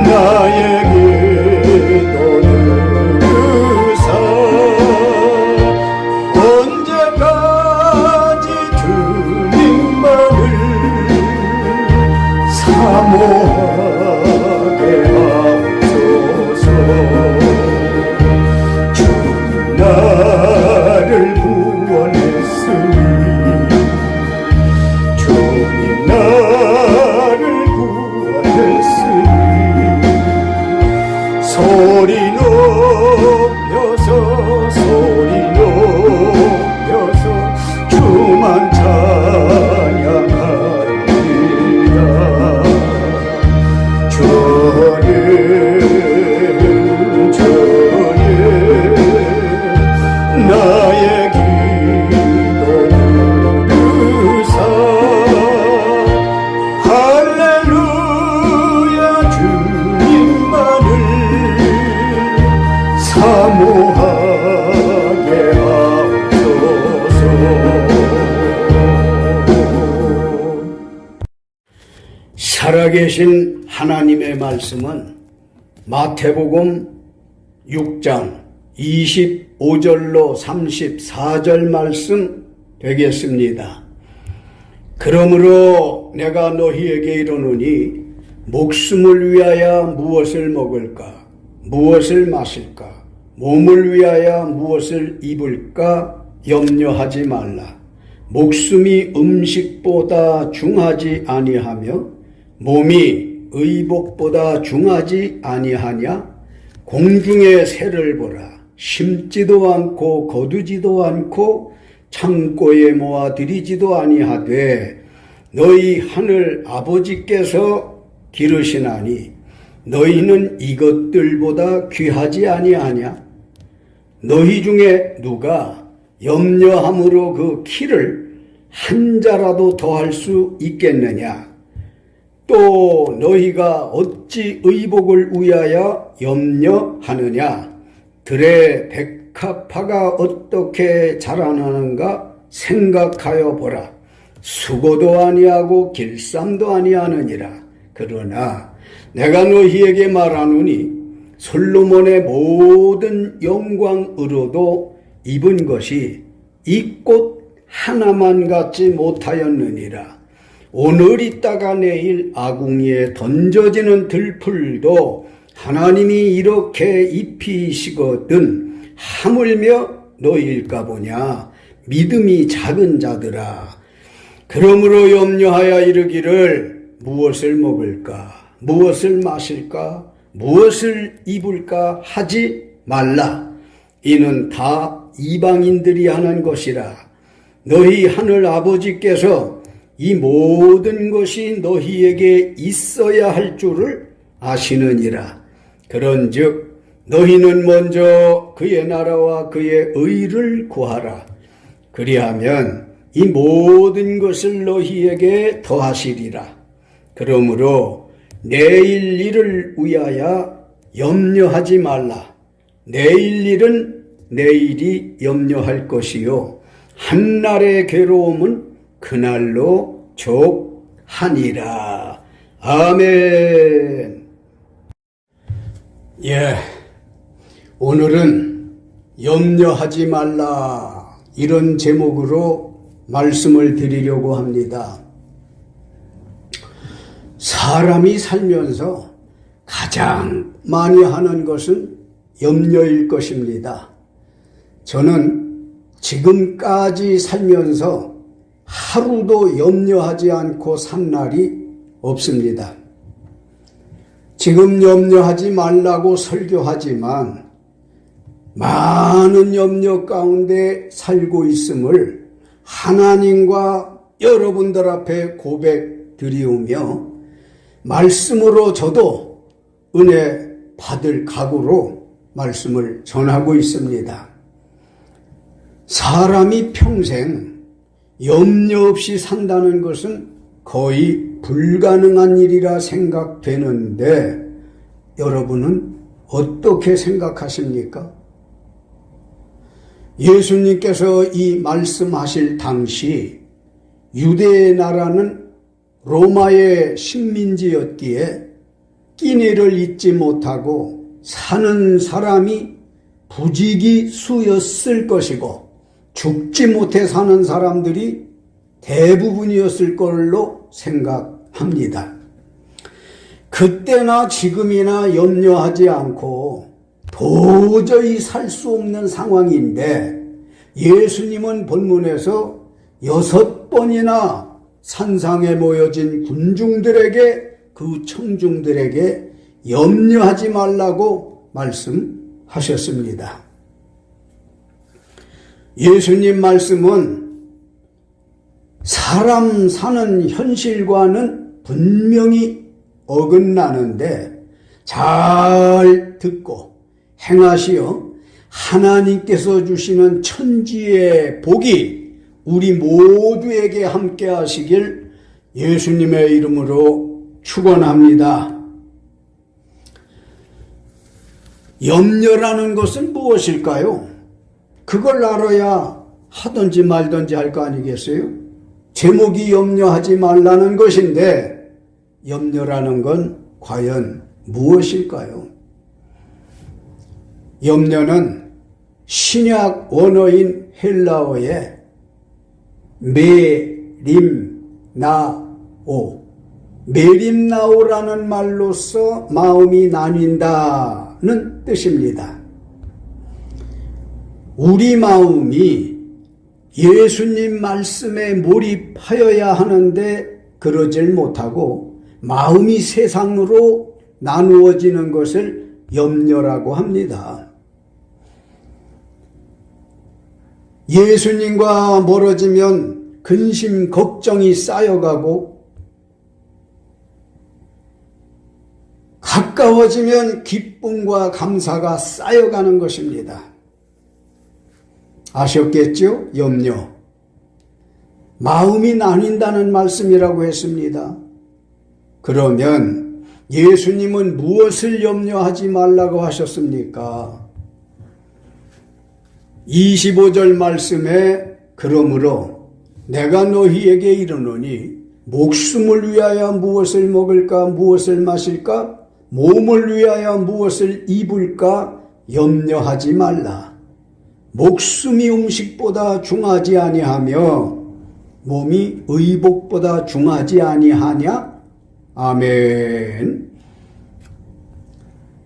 나의 기도는 그사 언제까지 주님만을 사모하게 하옵소서. 주님 나를 구원했으니 주님 나를 구원했으니 소리 높여서 소리 높여서 주만 찬양하리라. 주님 주님 나의 기도 들으사 할렐루야 주님만을 사모하게 하옵소서. 살아계신 하나님의 말씀은 마태복음 6장 25절로 34절 말씀 되겠습니다. 그러므로 내가 너희에게 이르노니 목숨을 위하여 무엇을 먹을까 무엇을 마실까 몸을 위하여 무엇을 입을까 염려하지 말라. 목숨이 음식보다 중하지 아니하며 몸이 의복보다 중하지 아니하냐. 공중의 새를 보라. 심지도 않고 거두지도 않고 창고에 모아 들이지도 아니하되 너희 하늘 아버지께서 기르시나니 너희는 이것들보다 귀하지 아니하냐. 너희 중에 누가 염려함으로 그 키를 한 자라도 더할 수 있겠느냐. 또 너희가 어찌 의복을 위하여 염려하느냐. 들의 백합화가 어떻게 자라나는가 생각하여 보라. 수고도 아니하고 길쌈도 아니하느니라. 그러나 내가 너희에게 말하노니 솔로몬의 모든 영광으로도 입은 것이 이 꽃 하나만 갖지 못하였느니라. 오늘 있다가 내일 아궁이에 던져지는 들풀도 하나님이 이렇게 입히시거든 하물며 너희일까 보냐. 믿음이 작은 자들아. 그러므로 염려하여 이르기를 무엇을 먹을까 무엇을 마실까 무엇을 입을까 하지 말라. 이는 다 이방인들이 하는 것이라. 너희 하늘 아버지께서 이 모든 것이 너희에게 있어야 할 줄을 아시느니라. 그런즉 너희는 먼저 그의 나라와 그의 의를 구하라. 그리하면 이 모든 것을 너희에게 더하시리라. 그러므로 내일 일을 위하여 염려하지 말라. 내일 일은 내일이 염려할 것이요 한날의 괴로움은 그날로 족하니라. 아멘. 오늘은 염려하지 말라 이런 제목으로 말씀을 드리려고 합니다. 사람이 살면서 가장 많이 하는 것은 염려일 것입니다. 저는 지금까지 살면서 하루도 염려하지 않고 산 날이 없습니다. 지금 염려하지 말라고 설교하지만 많은 염려 가운데 살고 있음을 하나님과 여러분들 앞에 고백드리우며 말씀으로 저도 은혜 받을 각오로 말씀을 전하고 있습니다. 사람이 평생 염려 없이 산다는 것은 거의 불가능한 일이라 생각되는데 여러분은 어떻게 생각하십니까? 예수님께서 이 말씀하실 당시 유대의 나라는 로마의 식민지였기에 끼니를 잊지 못하고 사는 사람이 부지기수였을 것이고 죽지 못해 사는 사람들이 대부분이었을 걸로 생각합니다. 그때나 지금이나 염려하지 않고 도저히 살 수 없는 상황인데 예수님은 본문에서 6번이나 산상에 모여진 군중들에게 그 청중들에게 염려하지 말라고 말씀하셨습니다. 예수님 말씀은 사람 사는 현실과는 분명히 어긋나는데 잘 듣고 행하시어 하나님께서 주시는 천지의 복이 우리 모두에게 함께 하시길 예수님의 이름으로 축원합니다. 염려라는 것은 무엇일까요? 그걸 알아야 하든지 말든지 할 거 아니겠어요? 제목이 염려하지 말라는 것인데 염려라는 건 과연 무엇일까요? 염려는 신약 원어인 헬라어의 메림나오라는 말로서 마음이 나뉜다는 뜻입니다. 우리 마음이 예수님 말씀에 몰입하여야 하는데 그러질 못하고 마음이 세상으로 나누어지는 것을 염려라고 합니다. 예수님과 멀어지면 근심, 걱정이 쌓여가고 가까워지면 기쁨과 감사가 쌓여가는 것입니다. 아셨겠죠? 염려. 마음이 나뉜다는 말씀이라고 했습니다. 그러면 예수님은 무엇을 염려하지 말라고 하셨습니까? 25절 말씀에 그러므로 내가 너희에게 이르노니 목숨을 위하여 무엇을 먹을까 무엇을 마실까 몸을 위하여 무엇을 입을까 염려하지 말라. 목숨이 음식보다 중하지 아니하며 몸이 의복보다 중하지 아니하냐? 아멘.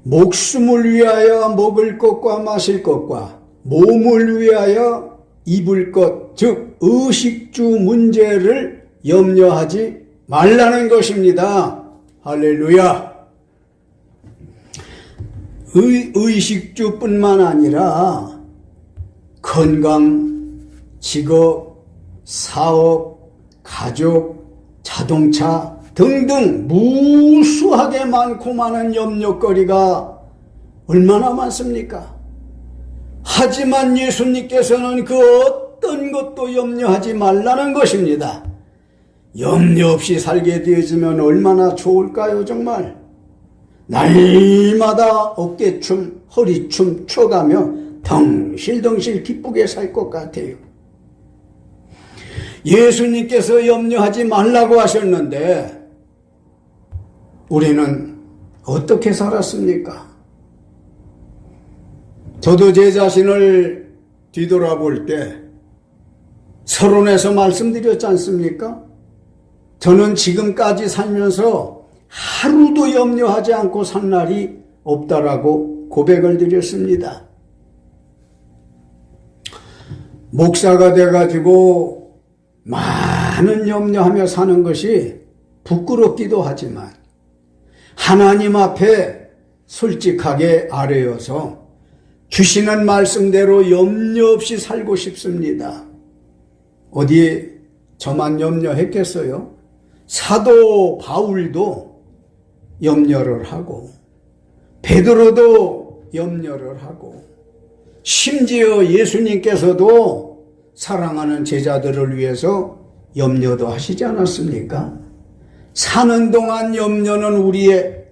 목숨을 위하여 먹을 것과 마실 것과 몸을 위하여 입을 것, 즉 의식주 문제를 염려하지 말라는 것입니다. 할렐루야. 의식주뿐만 아니라 건강, 직업, 사업, 가족, 자동차 등등 무수하게 많고 많은 염려거리가 얼마나 많습니까? 하지만 예수님께서는 그 어떤 것도 염려하지 말라는 것입니다. 염려 없이 살게 되어지면 얼마나 좋을까요, 정말? 날마다 어깨춤, 허리춤 춰가며 덩실덩실 기쁘게 살 것 같아요. 예수님께서 염려하지 말라고 하셨는데 우리는 어떻게 살았습니까? 저도 제 자신을 뒤돌아볼 때 서론에서 말씀드렸지 않습니까? 저는 지금까지 살면서 하루도 염려하지 않고 산 날이 없다라고 고백을 드렸습니다. 목사가 돼가지고 많은 염려하며 사는 것이 부끄럽기도 하지만 하나님 앞에 솔직하게 아뢰어서 주시는 말씀대로 염려 없이 살고 싶습니다. 어디에 저만 염려했겠어요? 사도 바울도 염려를 하고 베드로도 염려를 하고 심지어 예수님께서도 사랑하는 제자들을 위해서 염려도 하시지 않았습니까? 사는 동안 염려는 우리의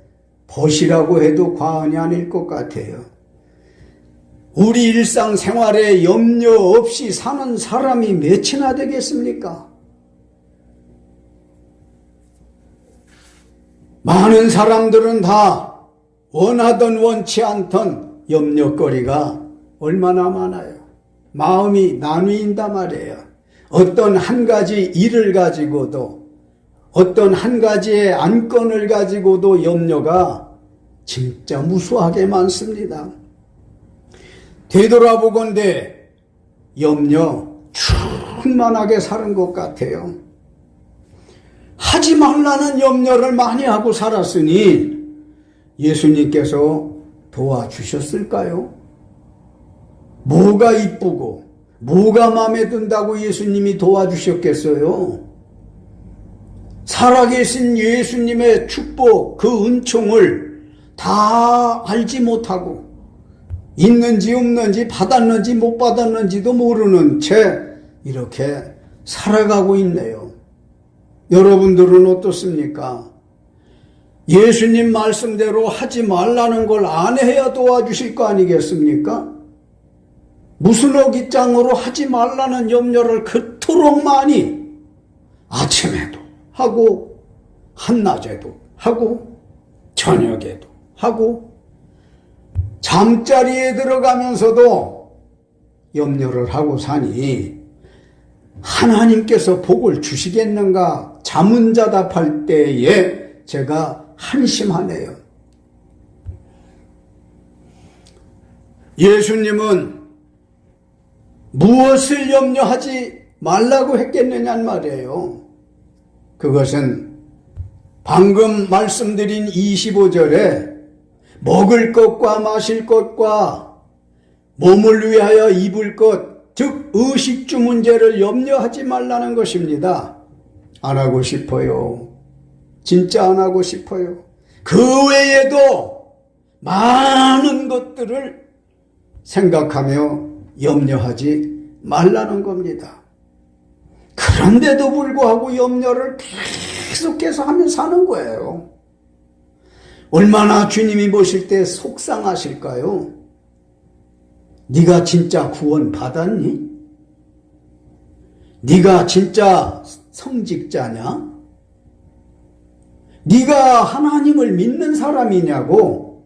벗이라고 해도 과언이 아닐 것 같아요. 우리 일상생활에 염려 없이 사는 사람이 몇이나 되겠습니까? 많은 사람들은 다 원하던 원치 않던 염려거리가 얼마나 많아요. 마음이 나뉘인다 말이에요. 어떤 한 가지 일을 가지고도, 어떤 한 가지의 안건을 가지고도 염려가 진짜 무수하게 많습니다. 되돌아보건대 염려 충만하게 사는 것 같아요. 하지 말라는 염려를 많이 하고 살았으니 예수님께서 도와주셨을까요? 뭐가 이쁘고 뭐가 마음에 든다고 예수님이 도와주셨겠어요? 살아계신 예수님의 축복, 그 은총을 다 알지 못하고 있는지 없는지 받았는지 못 받았는지도 모르는 채 이렇게 살아가고 있네요. 여러분들은 어떻습니까? 예수님 말씀대로 하지 말라는 걸 안 해야 도와주실 거 아니겠습니까? 무슨 어깃장으로 하지 말라는 염려를 그토록 많이 아침에도 하고 한낮에도 하고 저녁에도 하고 잠자리에 들어가면서도 염려를 하고 사니 하나님께서 복을 주시겠는가 자문자답할 때에 제가 한심하네요. 예수님은 무엇을 염려하지 말라고 했겠느냐는 말이에요. 그것은 방금 말씀드린 25절에 먹을 것과 마실 것과 몸을 위하여 입을 것, 즉 의식주 문제를 염려하지 말라는 것입니다. 안 하고 싶어요. 진짜 안 하고 싶어요. 그 외에도 많은 것들을 생각하며 염려하지 말라는 겁니다. 그런데도 불구하고 염려를 계속해서 하며 사는 거예요. 얼마나 주님이 보실 때 속상하실까요? 네가 진짜 구원 받았니? 네가 진짜 성직자냐? 네가 하나님을 믿는 사람이냐고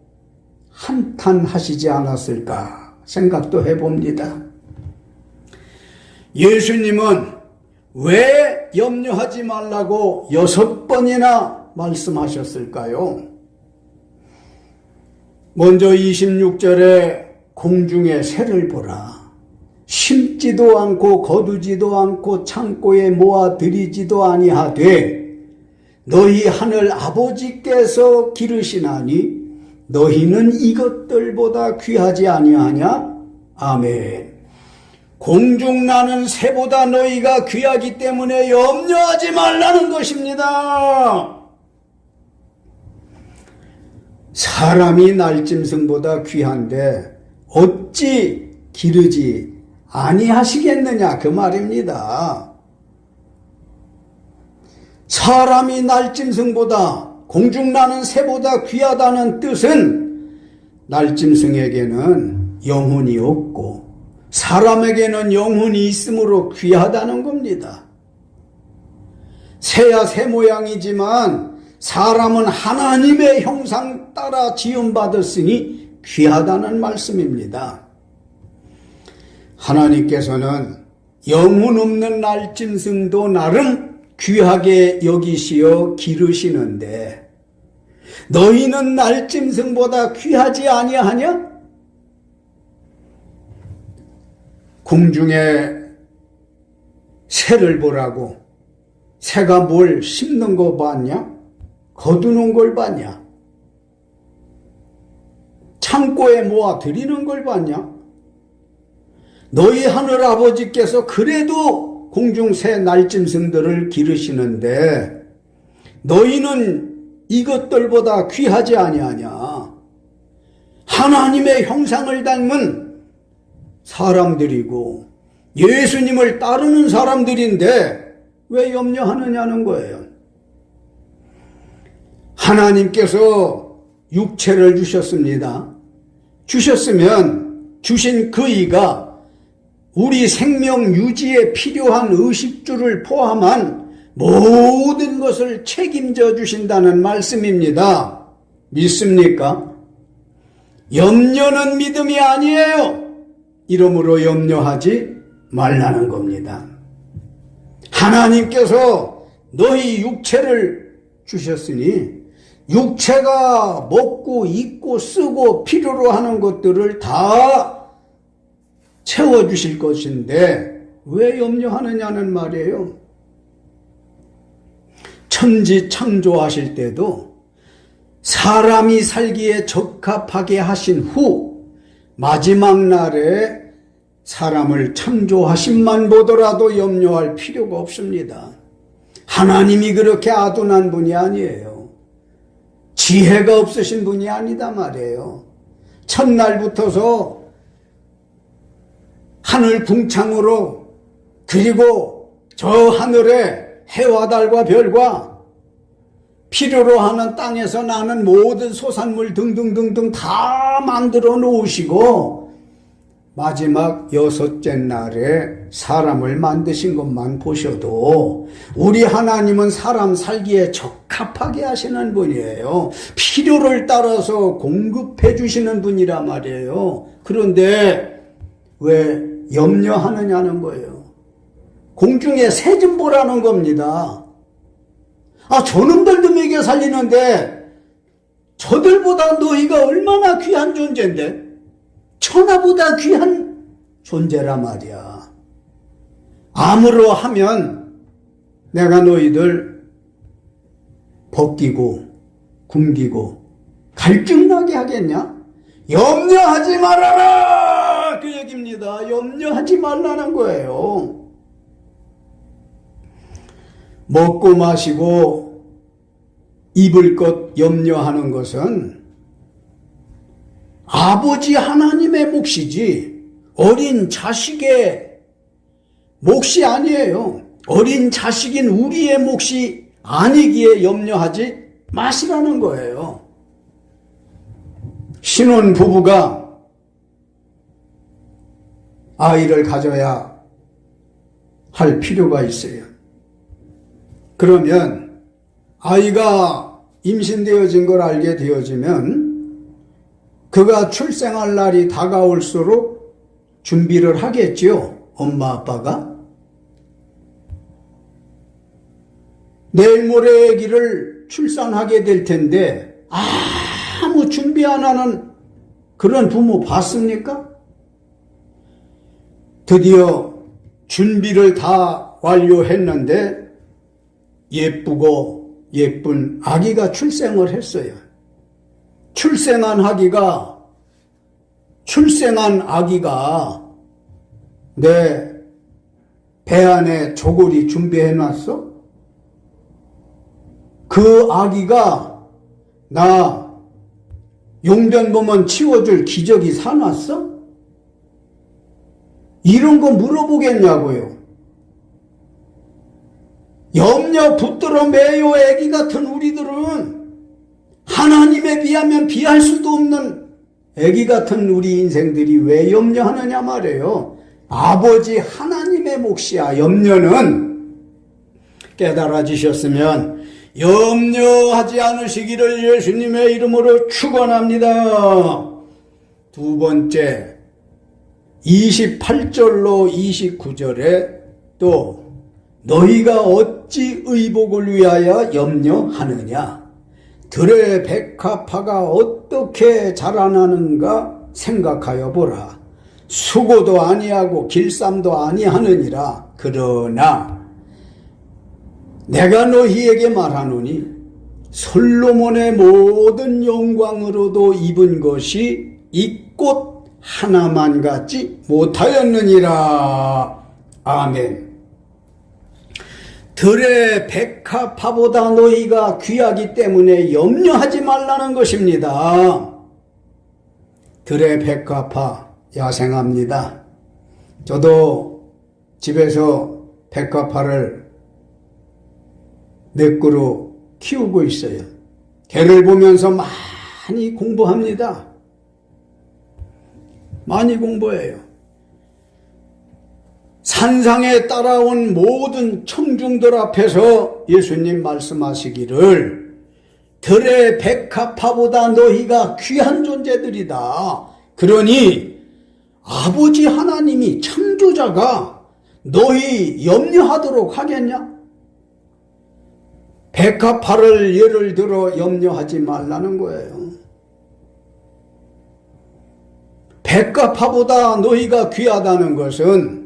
한탄하시지 않았을까 생각도 해봅니다. 예수님은 왜 염려하지 말라고 6번이나 말씀하셨을까요? 먼저 26절에 공중의 새를 보라. 심지도 않고 거두지도 않고 창고에 모아들이지도 아니하되 너희 하늘 아버지께서 기르시나니 너희는 이것들보다 귀하지 아니하냐? 아멘. 공중 나는 새보다 너희가 귀하기 때문에 염려하지 말라는 것입니다. 사람이 날짐승보다 귀한데 어찌 기르지 아니하시겠느냐 그 말입니다. 사람이 날짐승보다 공중 나는 새보다 귀하다는 뜻은 날짐승에게는 영혼이 없고 사람에게는 영혼이 있으므로 귀하다는 겁니다. 새야 새 모양이지만 사람은 하나님의 형상 따라 지음받았으니 귀하다는 말씀입니다. 하나님께서는 영혼 없는 날짐승도 나름 귀하게 여기시어 기르시는데 너희는 날짐승보다 귀하지 아니하냐? 공중에 새를 보라고. 새가 뭘 씹는 거 봤냐? 거두는 걸 봤냐? 창고에 모아 들이는 걸 봤냐? 너희 하늘 아버지께서 그래도 공중 새 날짐승들을 기르시는데 너희는 이것들보다 귀하지 아니하냐? 하나님의 형상을 닮은 사람들이고 예수님을 따르는 사람들인데 왜 염려하느냐는 거예요. 하나님께서 육체를 주셨습니다. 주셨으면 주신 그 이가 우리 생명 유지에 필요한 의식주를 포함한 모든 것을 책임져 주신다는 말씀입니다. 믿습니까? 염려는 믿음이 아니에요. 이러므로 염려하지 말라는 겁니다. 하나님께서 너희 육체를 주셨으니 육체가 먹고 입고 쓰고 필요로 하는 것들을 다 채워주실 것인데 왜 염려하느냐는 말이에요. 천지 창조하실 때도 사람이 살기에 적합하게 하신 후 마지막 날에 사람을 창조하심만 보더라도 염려할 필요가 없습니다. 하나님이 그렇게 아둔한 분이 아니에요. 지혜가 없으신 분이 아니다 말이에요. 첫날부터서 하늘 궁창으로 그리고 저 하늘에 해와 달과 별과 필요로 하는 땅에서 나는 모든 소산물 등등등등 다 만들어 놓으시고 마지막 여섯째 날에 사람을 만드신 것만 보셔도 우리 하나님은 사람 살기에 적합하게 하시는 분이에요. 필요를 따라서 공급해 주시는 분이란 말이에요. 그런데 왜 염려하느냐는 거예요. 공중에 새 좀 보라는 겁니다. 저놈들도 먹여 살리는데 저들보다 너희가 얼마나 귀한 존재인데 천하보다 귀한 존재란 말이야. 암으로 하면 내가 너희들 벗기고 굶기고 갈증나게 하겠냐? 염려하지 말아라! 그 얘기입니다. 염려하지 말라는 거예요. 먹고 마시고 입을 것 염려하는 것은 아버지 하나님의 몫이지 어린 자식의 몫이 아니에요. 어린 자식인 우리의 몫이 아니기에 염려하지 마시라는 거예요. 신혼 부부가 아이를 가져야 할 필요가 있어요. 그러면 아이가 임신되어진 걸 알게 되어지면 그가 출생할 날이 다가올수록 준비를 하겠지요. 엄마 아빠가. 내일 모레 아기를 출산하게 될 텐데 아무 준비 안 하는 그런 부모 봤습니까? 드디어 준비를 다 완료했는데 예쁘고 예쁜 아기가 출생을 했어요. 출생한 아기가 내 배 안에 조골이 준비해놨어? 그 아기가 나 용변보면 치워줄 기저귀 사놨어? 이런 거 물어보겠냐고요. 염려 붙들어 매요 애기 같은 우리들은 하나님에 비하면 비할 수도 없는 애기 같은 우리 인생들이 왜 염려하느냐 말이에요. 아버지 하나님의 몫이야. 염려는 깨달아지셨으면 염려하지 않으시기를 예수님의 이름으로 축원합니다. 두 번째 28절로 29절에 또 너희가 어찌 의복을 위하여 염려하느냐? 들의 백합화가 어떻게 자라나는가 생각하여 보라. 수고도 아니하고 길쌈도 아니하느니라. 그러나 내가 너희에게 말하노니 솔로몬의 모든 영광으로도 입은 것이 이 꽃 하나만 같지 못하였느니라. 아멘. 들의 백합화보다 너희가 귀하기 때문에 염려하지 말라는 것입니다. 들의 백합화 야생합니다. 저도 집에서 백합화를 몇 그루 키우고 있어요. 개를 보면서 많이 공부합니다. 많이 공부해요. 산상에 따라온 모든 청중들 앞에서 예수님 말씀하시기를 들의 백합화보다 너희가 귀한 존재들이다. 그러니 아버지 하나님이 창조자가 너희 염려하도록 하겠냐? 백합화를 예를 들어 염려하지 말라는 거예요. 백합화보다 너희가 귀하다는 것은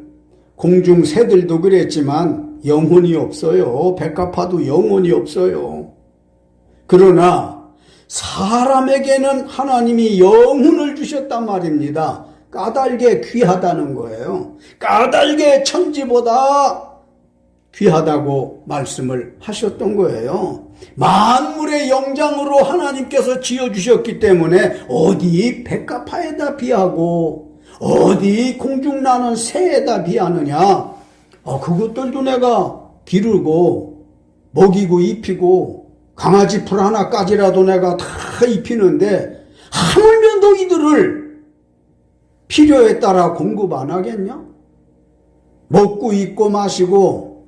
공중 새들도 그랬지만 영혼이 없어요. 백합화도 영혼이 없어요. 그러나 사람에게는 하나님이 영혼을 주셨단 말입니다. 까닭에 귀하다는 거예요. 까닭에 천지보다 귀하다고 말씀을 하셨던 거예요. 만물의 영장으로 하나님께서 지어주셨기 때문에 어디 백합화에다 비하고 어디 공중 나는 새에다 비하느냐. 그것들도 내가 기르고 먹이고 입히고 강아지 풀 하나까지라도 내가 다 입히는데 하물며 너희들을 필요에 따라 공급 안 하겠냐? 먹고 입고 마시고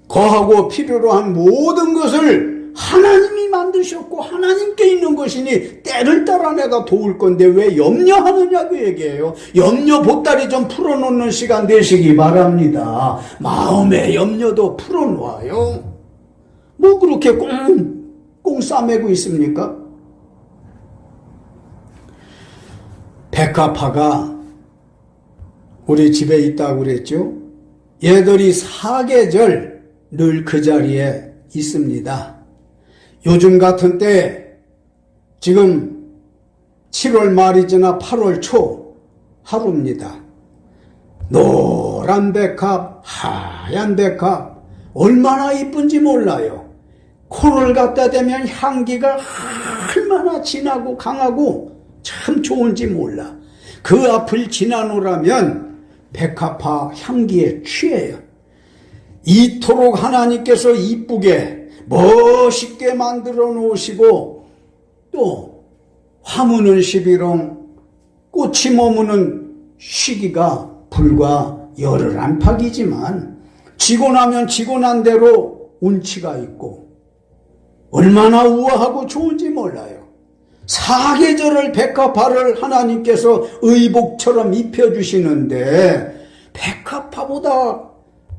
거하고 필요로 한 모든 것을 하나님이 만드셨고 하나님께 있는 것이니 때를 따라 내가 도울 건데 왜 염려하느냐고 얘기해요. 염려 보따리 좀 풀어놓는 시간 되시기 바랍니다. 마음의 염려도 풀어놓아요. 뭐 그렇게 꽁꽁 싸매고 있습니까? 백합화가 우리 집에 있다고 그랬죠. 얘들이 사계절 늘 그 자리에 있습니다. 요즘 같은 때 지금 7월 말이 지나 8월 초 하루입니다. 노란 백합, 하얀 백합 얼마나 이쁜지 몰라요. 코를 갖다 대면 향기가 얼마나 진하고 강하고 참 좋은지 몰라. 그 앞을 지나노라면 백합화 향기에 취해요. 이토록 하나님께서 이쁘게 멋있게 만들어 놓으시고 또 화무는 11월 꽃이 머무는 시기가 불과 열흘 안팎이지만 지고 나면 지고 난 대로 운치가 있고 얼마나 우아하고 좋은지 몰라요. 사계절을 백합화를 하나님께서 의복처럼 입혀주시는데 백합화보다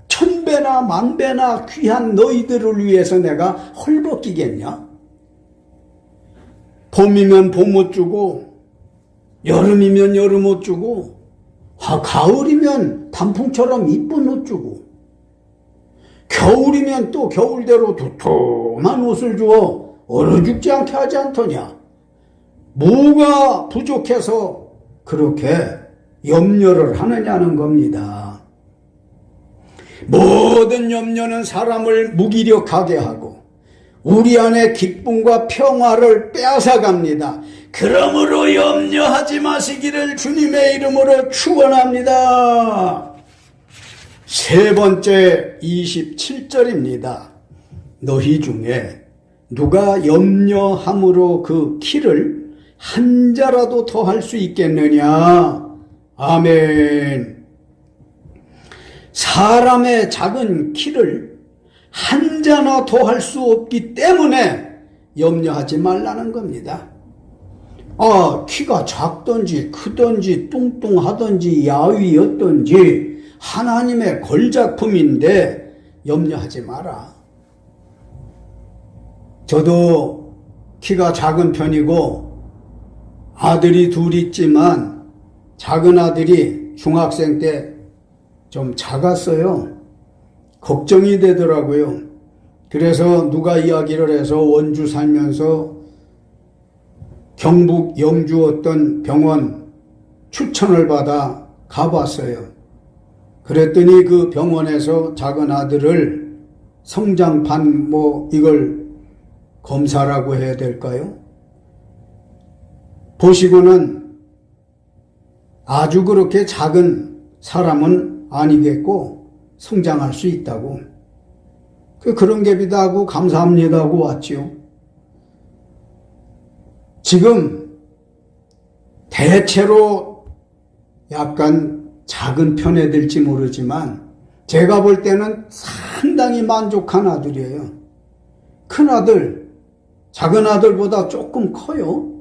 1000배나 10,000배나 귀한 너희들을 위해서 내가 헐벗기겠냐? 봄이면 봄옷 주고 여름이면 여름옷 주고 가을이면 단풍처럼 이쁜 옷 주고 겨울이면 또 겨울대로 두툼한 옷을 주어 얼어 죽지 않게 하지 않더냐? 뭐가 부족해서 그렇게 염려를 하느냐는 겁니다. 모든 염려는 사람을 무기력하게 하고 우리 안에 기쁨과 평화를 빼앗아갑니다. 그러므로 염려하지 마시기를 주님의 이름으로 축원합니다. 세 번째 27절입니다. 너희 중에 누가 염려함으로 그 키를 한 자라도 더 할 수 있겠느냐? 아멘. 사람의 작은 키를 한 자나 더 할 수 없기 때문에 염려하지 말라는 겁니다. 키가 작든지 크든지 뚱뚱하든지 야위였든지 하나님의 걸작품인데 염려하지 마라. 저도 키가 작은 편이고 아들이 둘 있지만 작은 아들이 중학생 때 좀 작았어요. 걱정이 되더라고요. 그래서 누가 이야기를 해서 원주 살면서 경북 영주 어떤 병원 추천을 받아 가봤어요. 그랬더니 그 병원에서 작은 아들을 성장판 이걸 검사라고 해야 될까요? 보시고는 아주 그렇게 작은 사람은 아니겠고 성장할 수 있다고 그런 갭이다 하고 감사합니다 하고 왔지요. 지금 대체로 약간 작은 편에 들지 모르지만 제가 볼 때는 상당히 만족한 아들이에요. 큰 아들, 작은 아들보다 조금 커요.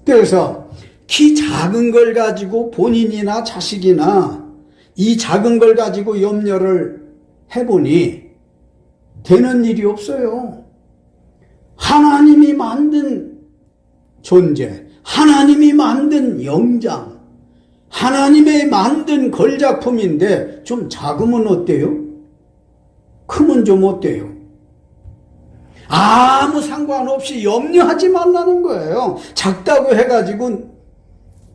그래서 키 작은 걸 가지고 본인이나 자식이나 이 작은 걸 가지고 염려를 해보니 되는 일이 없어요. 하나님이 만든 존재, 하나님이 만든 영장, 하나님의 만든 걸작품인데 좀 작으면 어때요? 크면 좀 어때요? 아무 상관없이 염려하지 말라는 거예요. 작다고 해가지고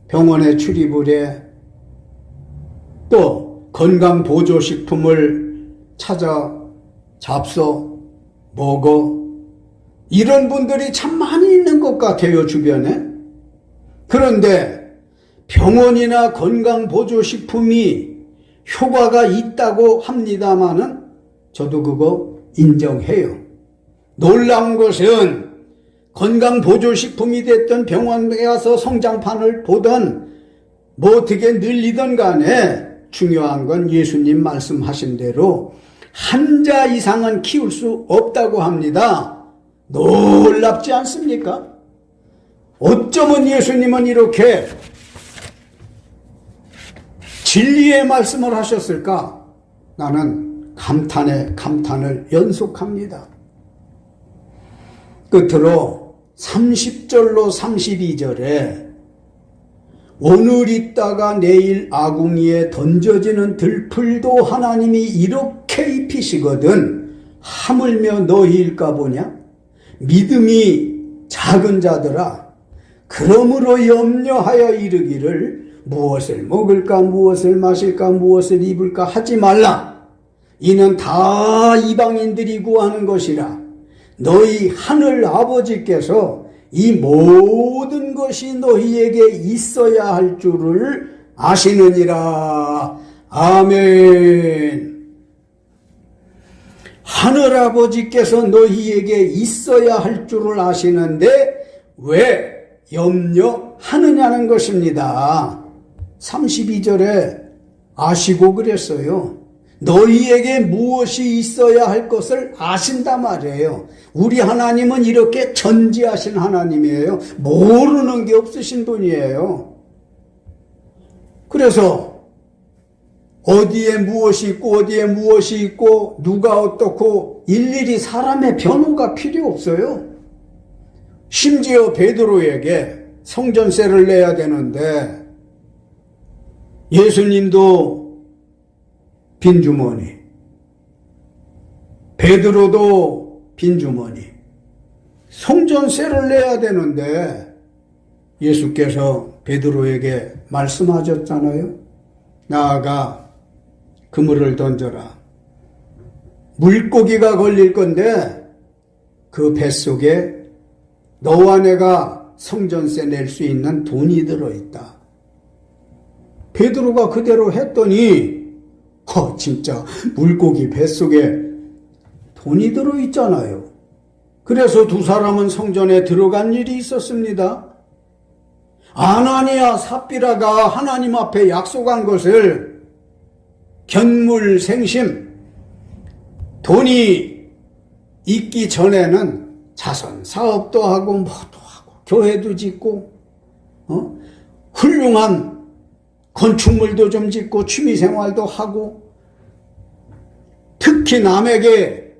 병원에 출입을 해. 또 건강보조식품을 찾아 잡숴 먹어. 이런 분들이 참 많이 있는 것 같아요, 주변에. 그런데 병원이나 건강보조식품이 효과가 있다고 합니다마는 저도 그거 인정해요. 놀라운 것은 건강보조식품이 됐던 병원에 가서 성장판을 보던 뭐 어떻게 늘리던 간에 중요한 건 예수님 말씀하신 대로 한 자 이상은 키울 수 없다고 합니다. 놀랍지 않습니까? 어쩌면 예수님은 이렇게 진리의 말씀을 하셨을까? 나는 감탄에 감탄을 연속합니다. 끝으로 30절로 32절에 오늘 있다가 내일 아궁이에 던져지는 들풀도 하나님이 이렇게 입히시거든 하물며 너희일까 보냐? 믿음이 작은 자들아, 그러므로 염려하여 이르기를 무엇을 먹을까 무엇을 마실까 무엇을 입을까 하지 말라. 이는 다 이방인들이 구하는 것이라. 너희 하늘 아버지께서 이 모든 것이 너희에게 있어야 할 줄을 아시느니라. 아멘. 하늘 아버지께서 너희에게 있어야 할 줄을 아시는데 왜 염려하느냐는 것입니다. 32절에 아시고 그랬어요. 너희에게 무엇이 있어야 할 것을 아신단 말이에요. 우리 하나님은 이렇게 전지하신 하나님이에요. 모르는 게 없으신 분이에요. 그래서 어디에 무엇이 있고 어디에 무엇이 있고 누가 어떻고 일일이 사람의 변호가 필요 없어요. 심지어 베드로에게 성전세를 내야 되는데 예수님도 빈주머니, 베드로도 빈주머니, 성전세를 내야 되는데 예수께서 베드로에게 말씀하셨잖아요. 나아가 그물을 던져라. 물고기가 걸릴 건데 그 뱃속에 너와 내가 성전세 낼 수 있는 돈이 들어있다. 베드로가 그대로 했더니 진짜 물고기 뱃속에 돈이 들어있잖아요. 그래서 두 사람은 성전에 들어간 일이 있었습니다. 아나니아 삽비라가 하나님 앞에 약속한 것을 견물생심, 돈이 있기 전에는 자선 사업도 하고 뭐도 하고 교회도 짓고 훌륭한 건축물도 좀 짓고 취미생활도 하고 특히 남에게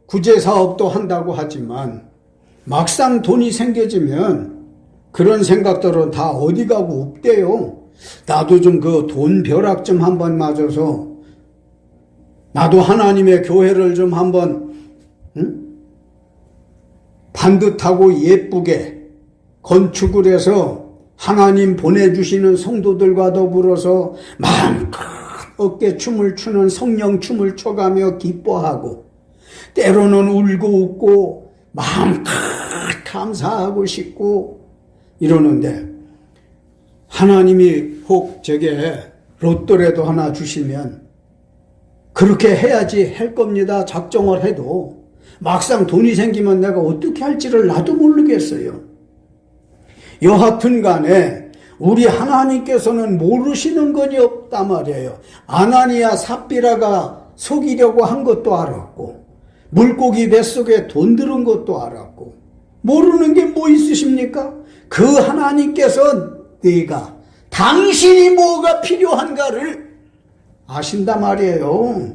구제사업도 한다고 하지만 막상 돈이 생겨지면 그런 생각들은 다 어디 가고 없대요. 나도 좀 그 돈 벼락 좀 한번 맞아서 나도 하나님의 교회를 좀 한번 반듯하고 예쁘게 건축을 해서 하나님 보내주시는 성도들과 더불어서 마음껏 어깨춤을 추는 성령춤을 춰가며 기뻐하고 때로는 울고 웃고 마음껏 감사하고 싶고 이러는데 하나님이 혹 제게 로또라도 하나 주시면 그렇게 해야지 할 겁니다. 작정을 해도 막상 돈이 생기면 내가 어떻게 할지를 나도 모르겠어요. 여하튼 간에 우리 하나님께서는 모르시는 것이 없다 말이에요. 아나니아 삽비라가 속이려고 한 것도 알았고, 물고기 뱃속에 돈 들은 것도 알았고, 모르는 게 뭐 있으십니까? 그 하나님께서 내가 당신이 뭐가 필요한가를 아신단 말이에요.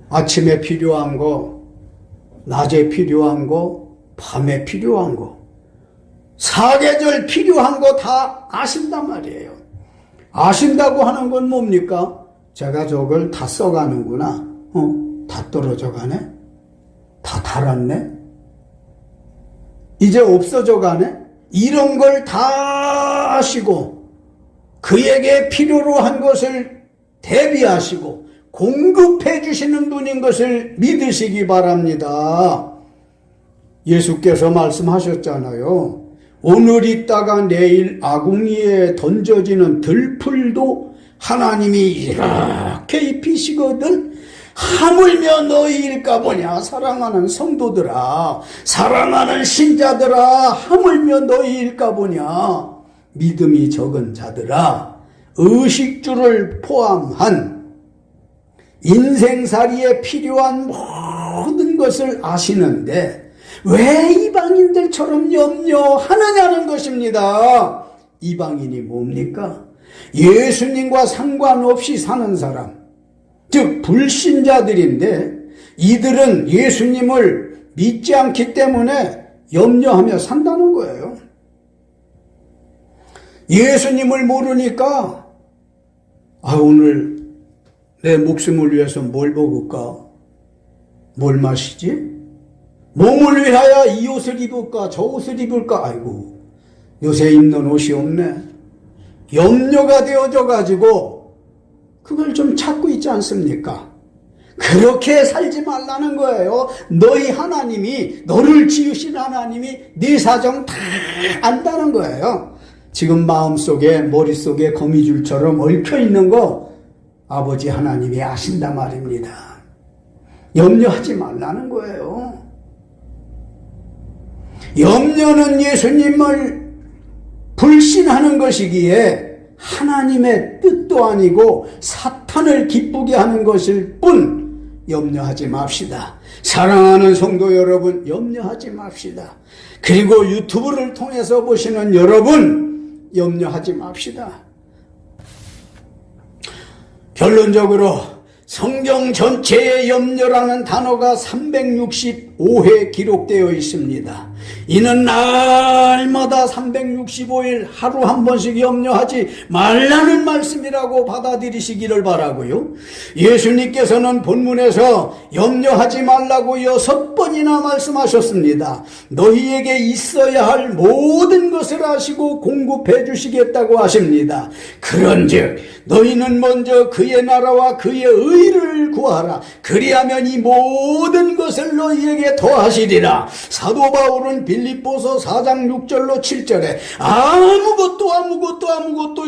아침에 필요한 거, 낮에 필요한 거, 밤에 필요한 거, 사계절 필요한 거 다 아신단 말이에요. 아신다고 하는 건 뭡니까? 제가 저걸 다 써가는구나. 다 떨어져 가네? 다 닳았네? 이제 없어져 가네? 이런 걸 다 아시고 그에게 필요로 한 것을 대비하시고 공급해 주시는 분인 것을 믿으시기 바랍니다. 예수께서 말씀하셨잖아요. 오늘 있다가 내일 아궁이에 던져지는 들풀도 하나님이 이렇게 입히시거든. 하물며 너희일까 보냐. 사랑하는 성도들아, 사랑하는 신자들아, 하물며 너희일까 보냐. 믿음이 적은 자들아, 의식주를 포함한 인생살이에 필요한 모든 것을 아시는데 왜 이방인들처럼 염려하느냐는 것입니다. 이방인이 뭡니까? 예수님과 상관없이 사는 사람, 즉 불신자들인데 이들은 예수님을 믿지 않기 때문에 염려하며 산다는 거예요. 예수님을 모르니까 오늘 내 목숨을 위해서 뭘 먹을까? 뭘 마시지? 몸을 위하여 이 옷을 입을까? 저 옷을 입을까? 아이고, 요새 입는 옷이 없네. 염려가 되어져 가지고 그걸 좀 찾고 있지 않습니까? 그렇게 살지 말라는 거예요. 너희 하나님이, 너를 지으신 하나님이 네 사정 다 안다는 거예요. 지금 마음속에, 머릿속에 거미줄처럼 얽혀있는 거 아버지 하나님이 아신단 말입니다. 염려하지 말라는 거예요. 염려는 예수님을 불신하는 것이기에 하나님의 뜻도 아니고 사탄을 기쁘게 하는 것일 뿐 염려하지 맙시다. 사랑하는 성도 여러분, 염려하지 맙시다. 그리고 유튜브를 통해서 보시는 여러분, 염려하지 맙시다. 결론적으로 성경 전체에 염려라는 단어가 365회 기록되어 있습니다. 이는 날마다 365일 하루 한 번씩 염려하지 말라는 말씀이라고 받아들이시기를 바라고요. 예수님께서는 본문에서 염려하지 말라고 6번이나 말씀하셨습니다. 너희에게 있어야 할 모든 것을 아시고 공급해 주시겠다고 하십니다. 그런즉 너희는 먼저 그의 나라와 그의 의를 구하라. 그리하면 이 모든 것을 너희에게 더하시리라. 사도 바울은 빌립보서 4장 6절로 7절에 아무것도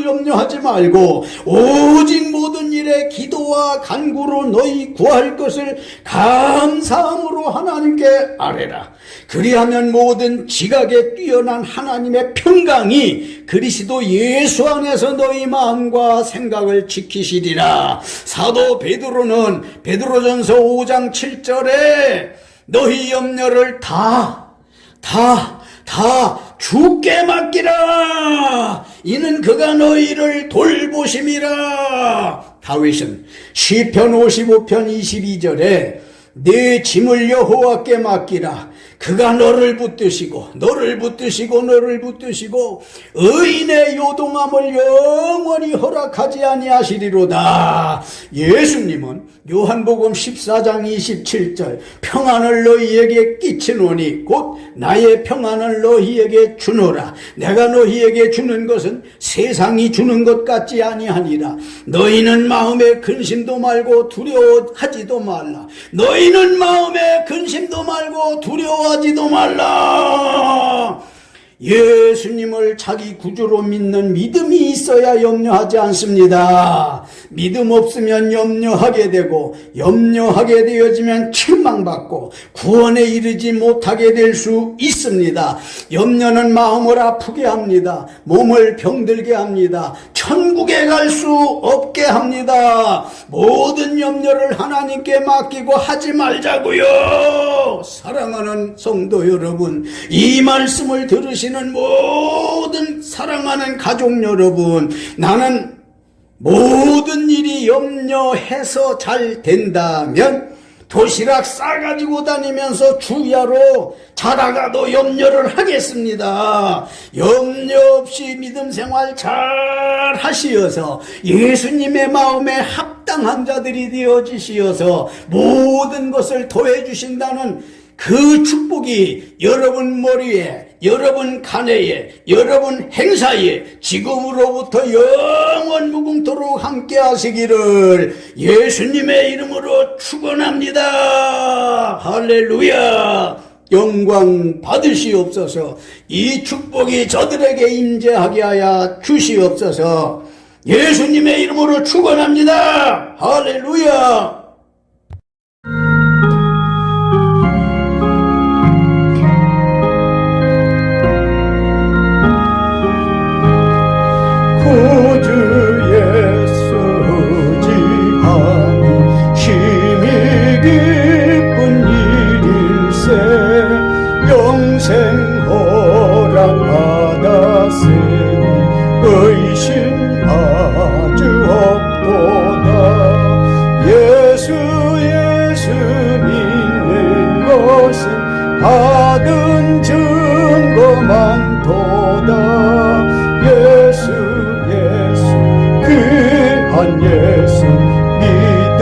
염려하지 말고 오직 모든 일에 기도와 간구로 너희 구할 것을 감사함으로 하나님께 아뢰라. 그리하면 모든 지각에 뛰어난 하나님의 평강이 그리스도 예수 안에서 너희 마음과 생각을 지키시리라. 사도 베드로는 베드로전서 5장 7절에 너희 염려를 다 주께 맡기라. 이는 그가 너희를 돌보심이라. 다윗은 시편 55편 22절에 내 짐을 여호와께 맡기라. 그가 너를 붙드시고 의인의 요동함을 영원히 허락하지 아니하시리로다. 예수님은 요한복음 14장 27절 평안을 너희에게 끼치노니 곧 나의 평안을 너희에게 주노라. 내가 너희에게 주는 것은 세상이 주는 것 같지 아니하니라. 너희는 마음에 근심도 말고 두려워하지도 말라. 너희는 마음에 근심도 말고 두려워하지도 말라. 예수님을 자기 구주로 믿는 믿음이 있어야 염려하지 않습니다. 믿음 없으면 염려하게 되고, 염려하게 되어지면 책망받고 구원에 이르지 못하게 될 수 있습니다. 염려는 마음을 아프게 합니다. 몸을 병들게 합니다. 천국에 갈 수 없게 합니다. 모든 염려를 하나님께 맡기고 하지 말자고요. 사랑하는 성도 여러분, 이 말씀을 들으시는 모든 사랑하는 가족 여러분, 나는 모든 일이 염려해서 잘 된다면 도시락 싸가지고 다니면서 주야로 자다가도 염려를 하겠습니다. 염려 없이 믿음 생활 잘 하시어서 예수님의 마음에 합당한 자들이 되어지시어서 모든 것을 더해주신다는 그 축복이 여러분 머리에, 여러분 간해에, 여러분 행사에 지금으로부터 영원 무궁토록 함께 하시기를 예수님의 이름으로 축원합니다. 할렐루야. 영광 받으시옵소서. 이 축복이 저들에게 임재하게 하여 주시옵소서. 예수님의 이름으로 축원합니다. 할렐루야. 구주 예수 의지하니 힘이 깊은 일일세 영생 허락 받았으니 의심 아주 없도다. 예수 믿는 것은 받은 증거만 도다. 예수 귀한 예수 믿음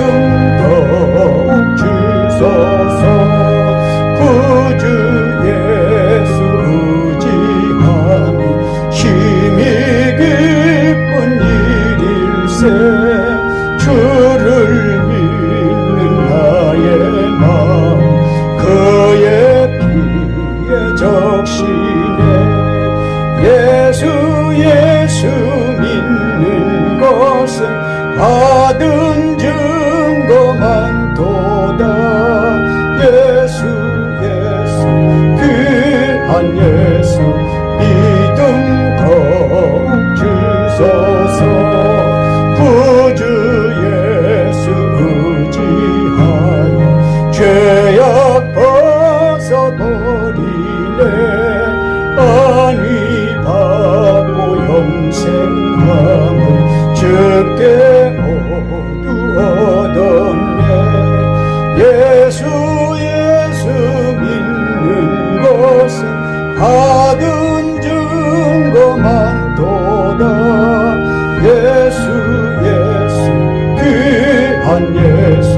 더욱 주소서. 구주 예수 의지하니 힘이 깊은 일일세 주를 믿는 나의 마음 그의 피에 적시네. 예수 믿는 것은 받은 증거만 도다. 예수 귀한 예수 믿음 더욱 주소서. 구주 예수 의지하여 죄악 벗어버리네. 안위 받고 영생함을 주께 모두 얻었네. 예수 믿는 것은 받은 증거만 도다. 예수 귀한 예수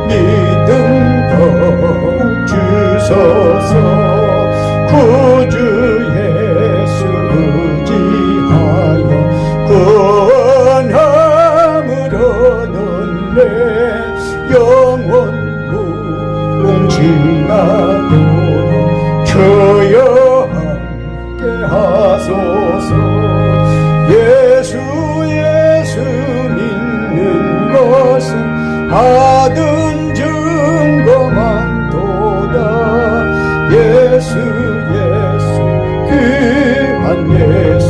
믿음 더욱 주소서. 구주 예수 의지하여 구원함을 얻었네. 영원 무궁지나도록 주여 함께 하소서. 예수 믿는 것은 받은 증거만 도다. 예수 귀한 예수